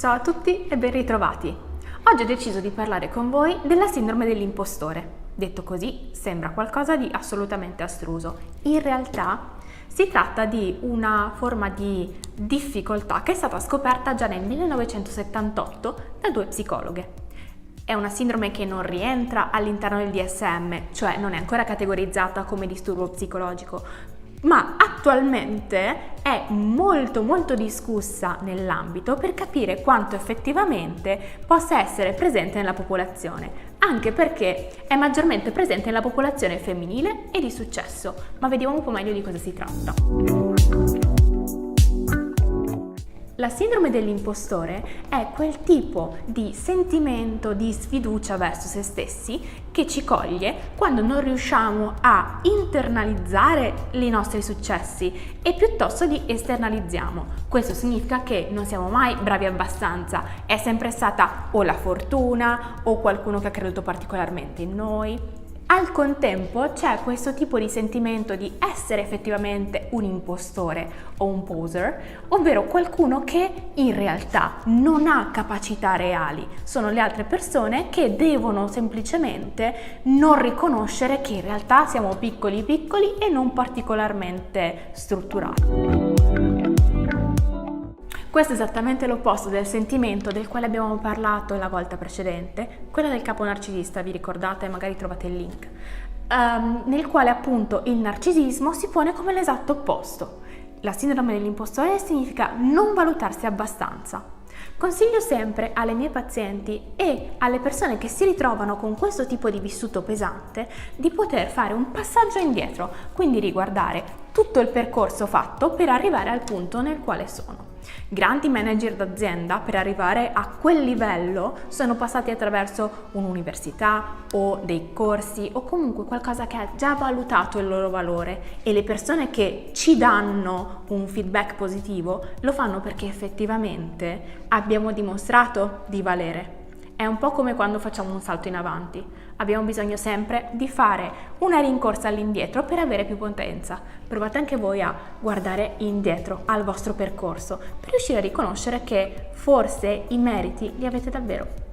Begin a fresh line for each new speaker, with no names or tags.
Ciao a tutti e ben ritrovati! Oggi ho deciso di parlare con voi della sindrome dell'impostore. Detto così, sembra qualcosa di assolutamente astruso. In realtà si tratta di una forma di difficoltà che è stata scoperta già nel 1978 da due psicologhe. È una sindrome che non rientra all'interno del DSM, cioè non è ancora categorizzata come disturbo psicologico, ma attualmente è molto discussa nell'ambito per capire quanto effettivamente possa essere presente nella popolazione, anche perché è maggiormente presente nella popolazione femminile e di successo, ma vediamo un po' meglio di cosa si tratta. La sindrome dell'impostore è quel tipo di sentimento di sfiducia verso se stessi che ci coglie quando non riusciamo a internalizzare i nostri successi e piuttosto li esternalizziamo. Questo significa che non siamo mai bravi abbastanza, è sempre stata o la fortuna o qualcuno che ha creduto particolarmente in noi. Al contempo c'è questo tipo di sentimento di essere effettivamente un impostore o un poser, ovvero qualcuno che in realtà non ha capacità reali. Sono le altre persone che devono semplicemente non riconoscere che in realtà siamo piccoli e non particolarmente strutturati. Questo è esattamente l'opposto del sentimento del quale abbiamo parlato la volta precedente, quello del capo narcisista, vi ricordate? Magari trovate il link, nel quale appunto il narcisismo si pone come l'esatto opposto. La sindrome dell'impostore significa non valutarsi abbastanza. Consiglio sempre alle mie pazienti e alle persone che si ritrovano con questo tipo di vissuto pesante di poter fare un passaggio indietro, quindi riguardare tutto il percorso fatto per arrivare al punto nel quale sono. Grandi manager d'azienda per arrivare a quel livello sono passati attraverso un'università o dei corsi o comunque qualcosa che ha già valutato il loro valore, e le persone che ci danno un feedback positivo lo fanno perché effettivamente abbiamo dimostrato di valere. È un po' come quando facciamo un salto in avanti. Abbiamo bisogno sempre di fare una rincorsa all'indietro per avere più potenza. Provate anche voi a guardare indietro al vostro percorso per riuscire a riconoscere che forse i meriti li avete davvero.